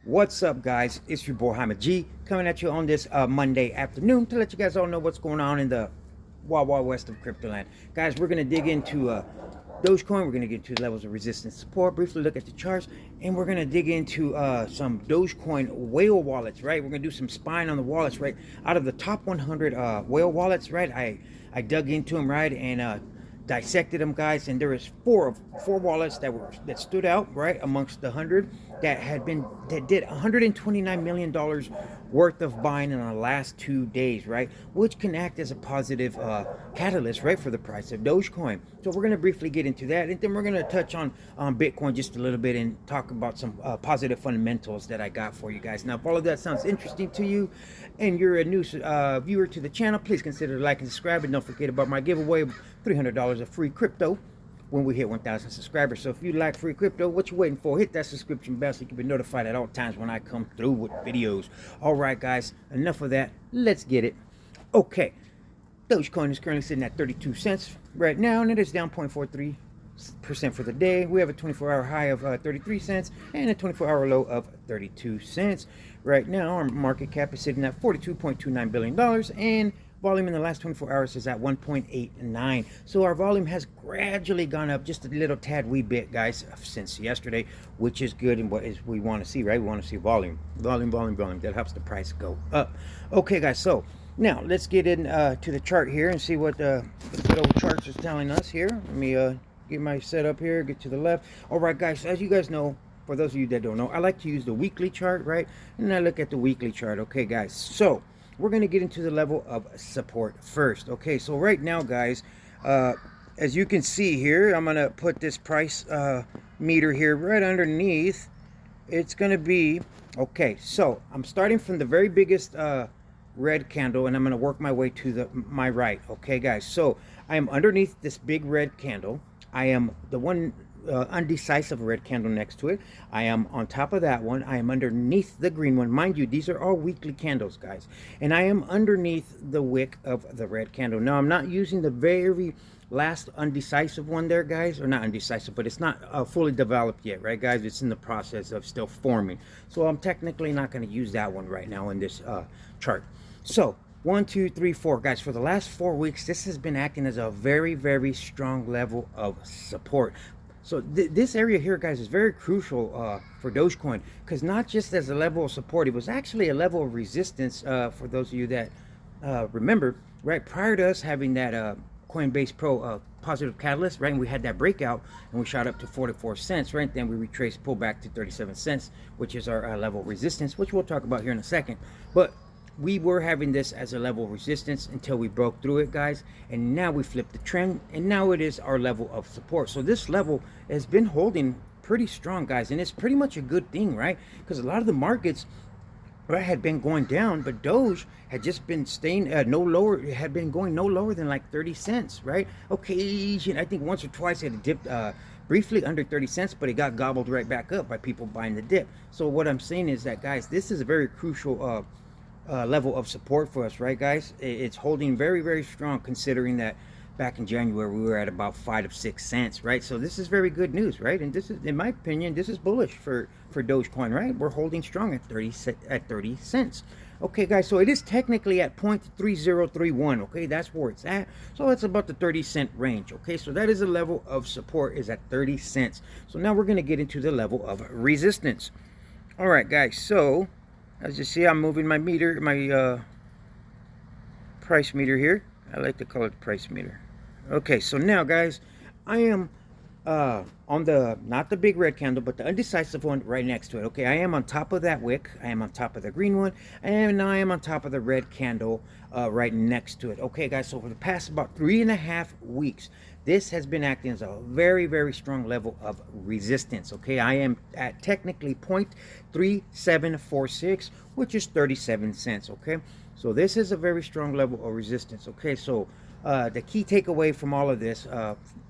What's up, guys? It's your boy Jaime G coming at you on this Monday afternoon to let you guys all know what's going on in the wild west of crypto land. Guys, we're going to dig into Dogecoin. We're going to get into levels of resistance support, briefly look at the charts, and we're going to dig into some Dogecoin whale wallets, right? We're going to do some spying on the wallets, right? Out of the top 100 whale wallets, right? I dug into them, right? And dissected them, guys, and there is four wallets that stood out, right, amongst the 100 that did $129 million worth of buying in the last 2 days, right, which can act as a positive catalyst, right, for the price of Dogecoin. So we're going to briefly get into that, and then we're going to touch on Bitcoin just a little bit and talk about some positive fundamentals that I got for you guys. Now, if all of that sounds interesting to you and you're a new viewer to the channel, please consider liking and subscribing. Don't forget about my giveaway of $300 of free crypto when we hit 1,000 subscribers. So if you like free crypto, what you waiting for? Hit that subscription bell so you can be notified at all times when I come through with videos. All right, guys, enough of that. Let's get it. Okay, Dogecoin is currently sitting at 32 cents right now, and it is down 0.43% for the day. We have a 24-hour high of 33 cents and a 24-hour low of 32 cents. Right now, our market cap is sitting at $42.29 billion, and volume in the last 24 hours is at 1.89. So our volume has gradually gone up just a little tad wee bit, guys, since yesterday, which is good and what is we want to see, right? We want to see volume. That helps the price go up. Okay, guys, so now let's get in to the chart here and see what the good old charts is telling us here. Let me get my setup here, get to the left. All right, guys, as you guys know, for those of you that don't know, I like to use the weekly chart, right? And I look at the weekly chart. Okay, guys, so we're going to get into the level of support first. Okay, so right now, guys, as you can see here, I'm going to put this price meter here right underneath. It's going to be, okay, so I'm starting from the very biggest red candle, and I'm going to work my way to my right. Okay, guys, so I am underneath this big red candle. I am the one undecisive red candle next to it. I am on top of that one. I am underneath the green one. Mind you, these are all weekly candles, guys, and I am underneath the wick of the red candle. Now, I'm not using the very last undecisive one there, guys, or not undecisive, but it's not fully developed yet, right, guys? It's in the process of still forming, so I'm technically not going to use that one right now in this chart. So 1, 2, 3, 4, guys, for the last 4 weeks, this has been acting as a very strong level of support. So this area here, guys, is very crucial for Dogecoin, because not just as a level of support, it was actually a level of resistance for those of you that remember, right, prior to us having that Coinbase Pro positive catalyst, right, and we had that breakout and we shot up to 44 cents, right, then we retraced, pulled back to 37 cents, which is our level of resistance, which we'll talk about here in a second. But we were having this as a level of resistance until we broke through it, guys, and now we flipped the trend, and now it is our level of support. So this level has been holding pretty strong, guys, and it's pretty much a good thing, right? Because a lot of the markets, right, had been going down, but Doge had just been staying no lower. It had been going no lower than like 30 cents, right? Occasion, I think once or twice it had dipped briefly under 30 cents, but it got gobbled right back up by people buying the dip. So what I'm saying is that, guys, this is a very crucial level of support for us, right, guys? It's holding very strong, considering that back in January we were at about 5 to 6 cents, right? So this is very good news, right? And this is, in my opinion, this is bullish for Dogecoin, right? We're holding strong at 30 cents. Okay, guys, so it is technically at 0.3031. Okay, that's where it's at. So it's about the 30-cent range. Okay, so that is a level of support, is at 30 cents. So now we're going to get into the level of resistance. All right, guys, so as you see, I'm moving my meter, my price meter here. I like to call it price meter. Okay, so now, guys, I am on the, not the big red candle, but the undecisive one right next to it. Okay, I am on top of that wick. I am on top of the green one, and now I am on top of the red candle right next to it. Okay, guys, so for the past about 3.5 weeks, this has been acting as a very strong level of resistance. Okay, I am at technically 0.3746, which is 37 cents. Okay, so this is a very strong level of resistance. Okay, so the key takeaway from all of this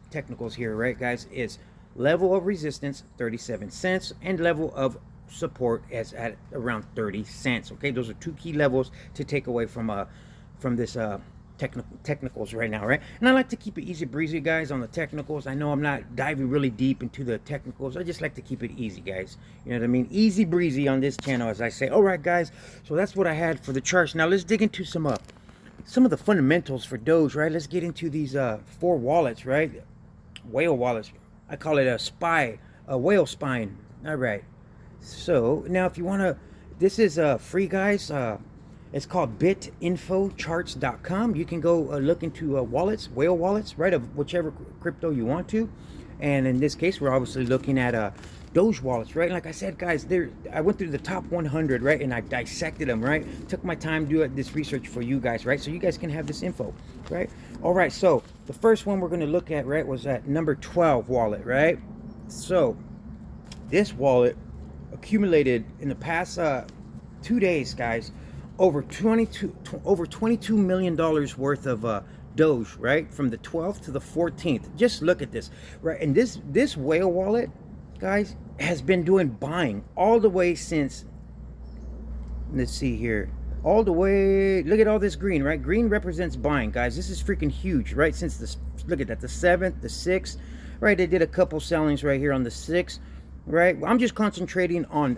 technicals here, right, guys, is level of resistance 37 cents and level of support is at around 30 cents. Okay, those are two key levels to take away from this technicals right now, right? And I like to keep it easy breezy, guys, on the technicals. I know I'm not diving really deep into the technicals. I just like to keep it easy, guys. You know what I mean? Easy breezy on this channel, as I say. All right, guys. So that's what I had for the charts. Now let's dig into some of the fundamentals for Doge, right? Let's get into these 4 wallets, right? Whale wallets. I call it a whale spine. All right. So now if you want to, this is free, guys. It's called bitinfocharts.com. You can go look into whale wallets, right, of whichever crypto you want to. And in this case, we're obviously looking at Doge wallets, right? Like I said, guys, I went through the top 100, right, and I dissected them, right? Took my time to do this research for you guys, right? So you guys can have this info, right? All right, so the first one we're going to look at, right, was that number 12 wallet, right? So this wallet accumulated in the past 2 days, guys, over $22 million worth of Doge, right, from the 12th to the 14th. Just look at this, right? And this whale wallet, guys, has been doing buying all the way since, let's see here, all the way, look at all this green, right? Green represents buying, guys. This is freaking huge, right? Since this, look at that, the 7th, the 6th, right? They did a couple sellings right here on the 6th, right? I'm just concentrating on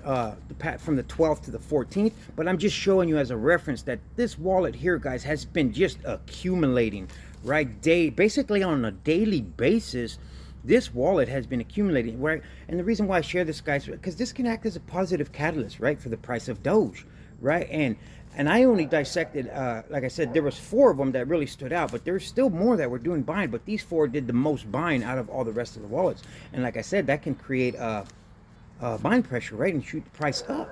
from the 12th to the 14th, but I'm just showing you as a reference that this wallet here, guys, has been just accumulating, right? Basically on a daily basis. This wallet has been accumulating, right? And the reason why I share this, guys, because this can act as a positive catalyst, right, for the price of Doge, right? And I only dissected, like I said, there was 4 of them that really stood out, but there's still more that were doing buying, but these 4 did the most buying out of all the rest of the wallets. And like I said, that can create buying pressure, right, and shoot the price up.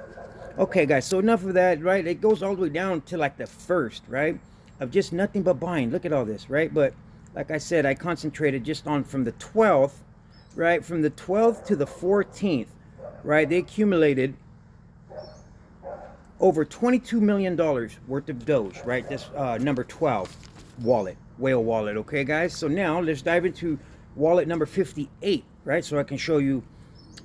Okay, guys, so enough of that, right? It goes all the way down to like the 1st, right, of just nothing but buying. Look at all this, right? But like I said, I concentrated just on from the 12th, right, from the 12th to the 14th, right? They accumulated over $22 million worth of Doge, right? This number 12 wallet, whale wallet. Okay, guys, so now let's dive into wallet number 58, right? So I can show you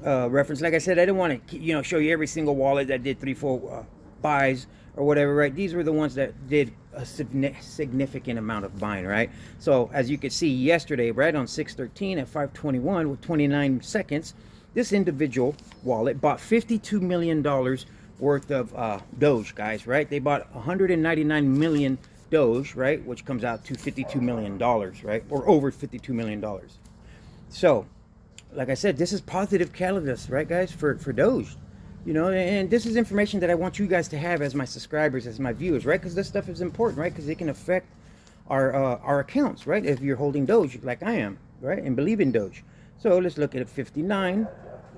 reference. Like I said, I didn't want to, show you every single wallet that did 3-4 buys or whatever, right? These were the ones that did a significant amount of buying, right? So as you could see yesterday, right, on 6/13 at 5:21 with 29 seconds, this individual wallet bought $52 million worth of Doge, guys, right? They bought 199 million Doge, right, which comes out to $52 million, right, or over $52 million. So like I said, this is positive catalyst, right, guys, for Doge, and this is information that I want you guys to have as my subscribers, as my viewers, right? Because this stuff is important, right? Because it can affect our accounts, right? If you're holding Doge like I am, right, and believe in Doge. So let's look at 59.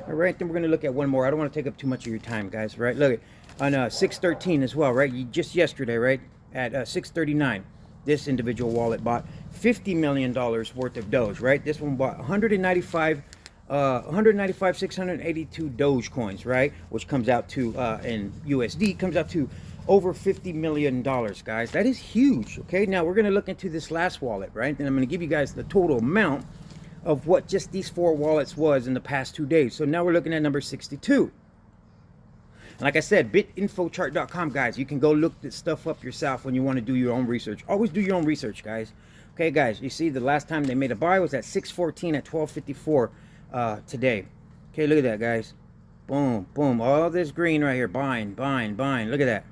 All right, then we're going to look at one more. I don't want to take up too much of your time, guys, right? Look at on 6/13 as well, right? Just yesterday, right, at 6:39, this individual wallet bought $50 million worth of Doge, right? This one bought 195,682 Doge coins, right, which comes out to in USD comes out to over $50 million, guys. That is huge. Okay, now we're going to look into this last wallet, right, and I'm going to give you guys the total amount of what just these 4 wallets was in the past 2 days. So now we're looking at number 62. Like I said, bitinfochart.com, guys. You can go look this stuff up yourself when you want to do your own research. Always do your own research, guys. Okay, guys, you see the last time they made a buy was at 6/14 at 12:54 today. Okay, look at that, guys. Boom, boom. All this green right here. Buying, buying, buying. Look at that.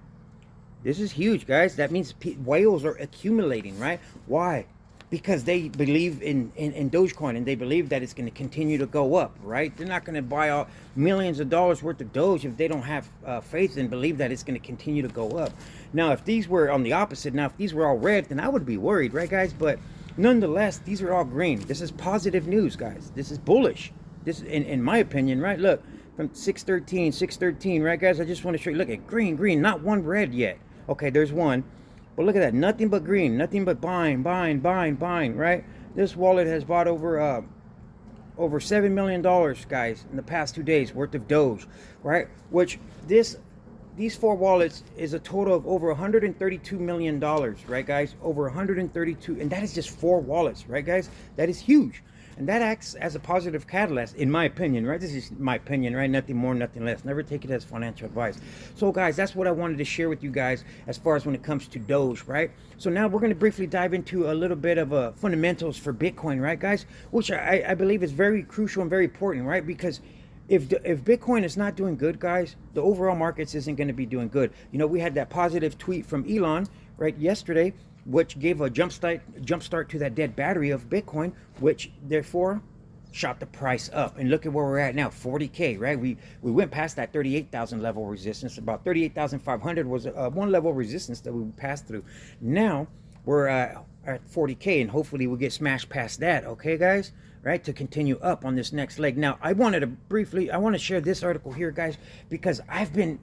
This is huge, guys. That means whales are accumulating, right? Why? Because they believe in Dogecoin, and they believe that it's going to continue to go up, right? They're not going to buy all millions of dollars worth of Doge if they don't have faith and believe that it's going to continue to go up. Now, if these were on the opposite, now if these were all red, then I would be worried, right, guys? But nonetheless, these are all green. This is positive news, guys. This is bullish. This, in my opinion, right? Look, from 6/13, right, guys? I just want to show you. Look at green, green. Not one red yet. Okay, there's one. But look at that. Nothing but green. Nothing but buying, buying, buying, buying, right? This wallet has bought over $7 million, guys, in the past 2 days worth of Doge, right? Which these 4 wallets is a total of over $132 million, right, guys? Over 132, and that is just 4 wallets, right, guys? That is huge. and that acts as a positive catalyst, in my opinion, right? This is my opinion, right? Nothing more, nothing less. Never take it as financial advice. So guys, that's what I wanted to share with you guys as far as when it comes to Doge, right? So now we're going to briefly dive into a little bit of fundamentals for Bitcoin, right, guys? Which I believe is very crucial and very important, right? Because if Bitcoin is not doing good, guys, the overall markets isn't going to be doing good. You know, we had that positive tweet from Elon, right, yesterday, which gave a jump start to that dead battery of Bitcoin, which therefore shot the price up. And look at where we're at now, 40K, right? We went past that 38,000 level resistance. About 38,500 was one level of resistance that we passed through. Now we're at 40K, and hopefully we'll get smashed past that, okay, guys? Right, to continue up on this next leg. Now, I want to share this article here, guys, because I've been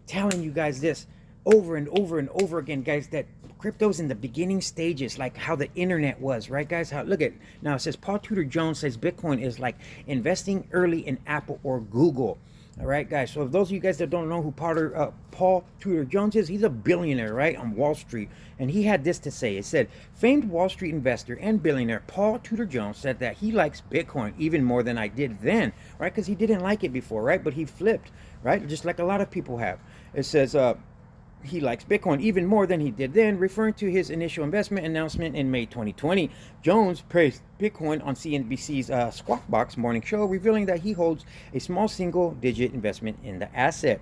telling you guys this over and over and over again, guys, that crypto's in the beginning stages, like how the internet was, right, guys? How, look at now, it says Paul Tudor Jones says Bitcoin is like investing early in Apple or Google. All right, guys. So if those of you guys that don't know who Paul Tudor Jones is, he's a billionaire, right, on Wall Street. And he had this to say. It said, famed Wall Street investor and billionaire Paul Tudor Jones said that he likes Bitcoin even more than I did then, right? Because he didn't like it before, right? But he flipped, right? Just like a lot of people have. It says, he likes Bitcoin even more than he did then, referring to his initial investment announcement in May 2020. Jones praised Bitcoin on CNBC's Squawk Box morning show, revealing that he holds a small single-digit investment in the asset.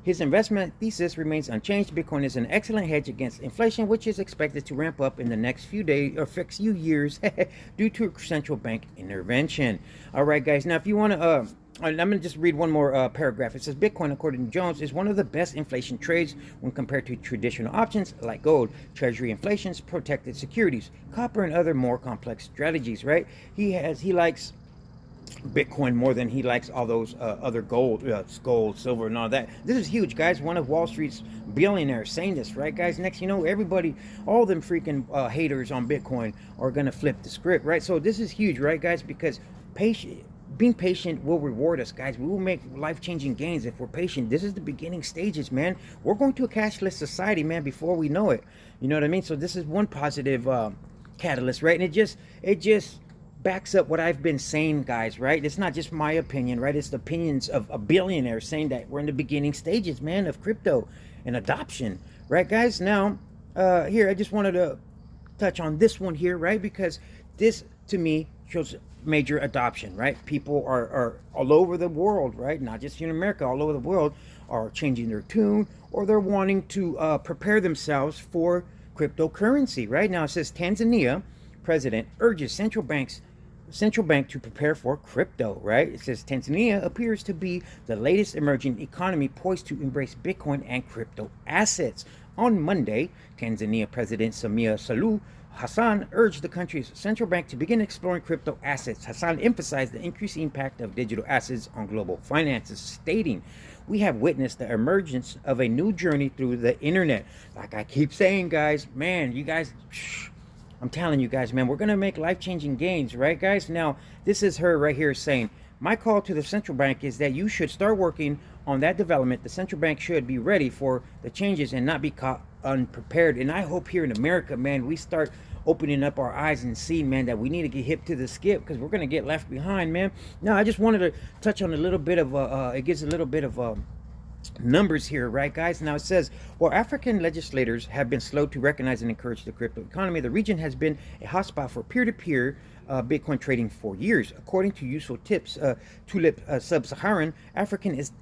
His investment thesis remains unchanged. Bitcoin is an excellent hedge against inflation, which is expected to ramp up in the next few days or few years due to central bank intervention. All right, guys. Now, if you want to... I'm going to just read one more paragraph. It says, Bitcoin, according to Jones, is one of the best inflation trades when compared to traditional options like gold, treasury inflations, protected securities, copper, and other more complex strategies, right? He likes Bitcoin more than he likes all those other gold, silver, and all that. This is huge, guys. One of Wall Street's billionaires saying this, right, guys? Next, you know, everybody, all them freaking haters on Bitcoin are going to flip the script, right? So this is huge, right, guys? Because being patient will reward us, guys. We will make life-changing gains if we're patient. This is the beginning stages, man. We're going to a cashless society, man, before we know it. You know what I mean? So this is one positive catalyst, right? And it just backs up what I've been saying, guys, right? It's not just my opinion, right? It's the opinions of a billionaire saying that we're in the beginning stages, man, of crypto and adoption, right, guys? Now, here, I just wanted to touch on this one here, right? Because this, to me, shows major adoption, right? People are all over the world, right? Not just here in America, all over the world are changing their tune, or they're wanting to prepare themselves for cryptocurrency, right? Now it says Tanzania president urges central bank to prepare for crypto, right? It says Tanzania appears to be the latest emerging economy poised to embrace Bitcoin and crypto assets. On Monday, Tanzania President Samia Suluhu Hassan urged the country's central bank to begin exploring crypto assets. Hassan emphasized the increasing impact of digital assets on global finances, stating, "We have witnessed the emergence of a new journey through the internet." Like I keep saying, guys, man, you guys, I'm telling you guys, man, we're going to make life-changing gains, right, guys? Now, this is her right here saying, my call to the central bank is that you should start working on that development. The central bank should be ready for the changes and not be caught unprepared. And I hope here in America, man, we start opening up our eyes and seeing, man, that we need to get hip to the skip because we're going to get left behind, man. Now, I just wanted to touch on a little bit of, it gives a little bit of numbers here, right, guys? Now it says, while African legislators have been slow to recognize and encourage the crypto economy, the region has been a hotspot for peer-to-peer Bitcoin trading for years. According to useful tips, Sub-Saharan African is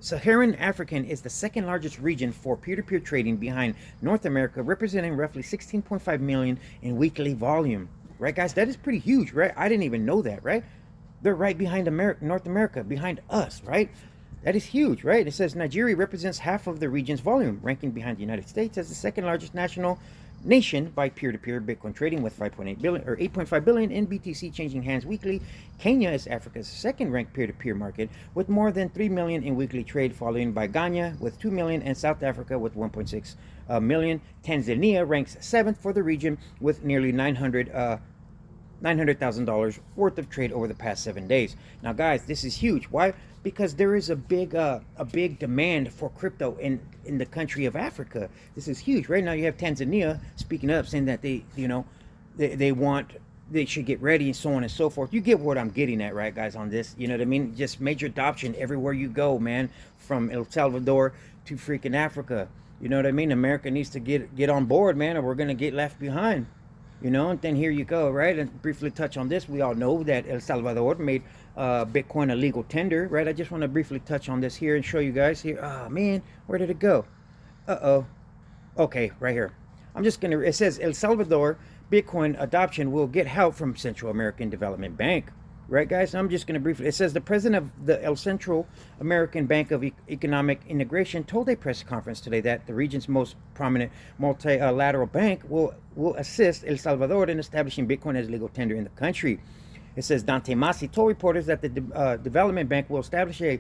the second largest region for peer-to-peer trading behind North America, representing roughly 16.5 million in weekly volume. Right, guys? That is pretty huge, right? I didn't even know that, right? They're right behind North America, behind us, right? That is huge, right? It says Nigeria represents half of the region's volume, ranking behind the United States as the second largest nation by peer-to-peer Bitcoin trading with 5.8 billion or 8.5 billion in BTC changing hands weekly. Kenya is Africa's second-ranked peer-to-peer market with more than 3 million in weekly trade, followed by Ghana with 2 million and South Africa with 1.6 million. Tanzania ranks 7th for the region with nearly $900,000 worth of trade over the past 7 days. Now, guys, this is huge. Why? Because there is a big demand for crypto in the country of Africa. This is huge. Right now, you have Tanzania speaking up, saying that they want they should get ready, and so on and so forth. You get what I'm getting at, right, guys, on this? You know what I mean? Just major adoption everywhere you go, man, from El Salvador to freaking Africa. You know what I mean? America needs to get on board, man, or we're going to get left behind. You know, and then here you go, right? And briefly touch on this. We all know that El Salvador made Bitcoin a legal tender, right? I just want to briefly touch on this here and show you guys here. Oh, man, where did it go? Uh-oh. Okay, right here. I'm just going to, it says El Salvador Bitcoin adoption will get help from Central American Development Bank. Right, guys? I'm just going to briefly, it says the president of the El Central American Bank of Economic Integration told a press conference today that the region's most prominent multilateral bank will assist El Salvador in establishing Bitcoin as legal tender in the country. It says Dante Masi told reporters that the development bank will establish a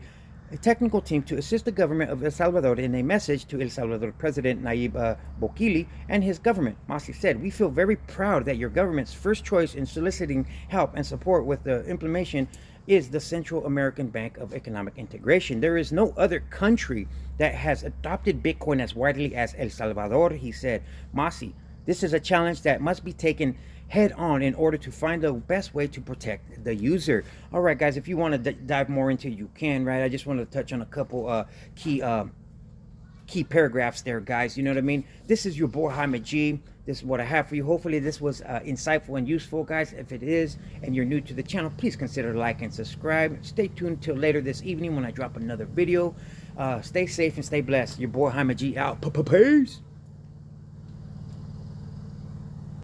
technical team to assist the government of El Salvador. In a message to El Salvador President Nayib Bukele and his government, Masi said, "We feel very proud that your government's first choice in soliciting help and support with the implementation is the Central American Bank of Economic Integration. There is no other country that has adopted Bitcoin as widely as El Salvador," he said. Masi, "This is a challenge that must be taken head on in order to find the best way to protect the user." All right, guys, if you want to dive more into it, you can, right? I just want to touch on a couple key paragraphs there, guys. You know what I mean? This is your boy Jaime G. This is what I have for you. Hopefully this was insightful and useful, guys. If it is and you're new to the channel, please consider like and subscribe. Stay tuned till later this evening when I drop another video. Stay safe and stay blessed. Your boy Jaime G out. Peace.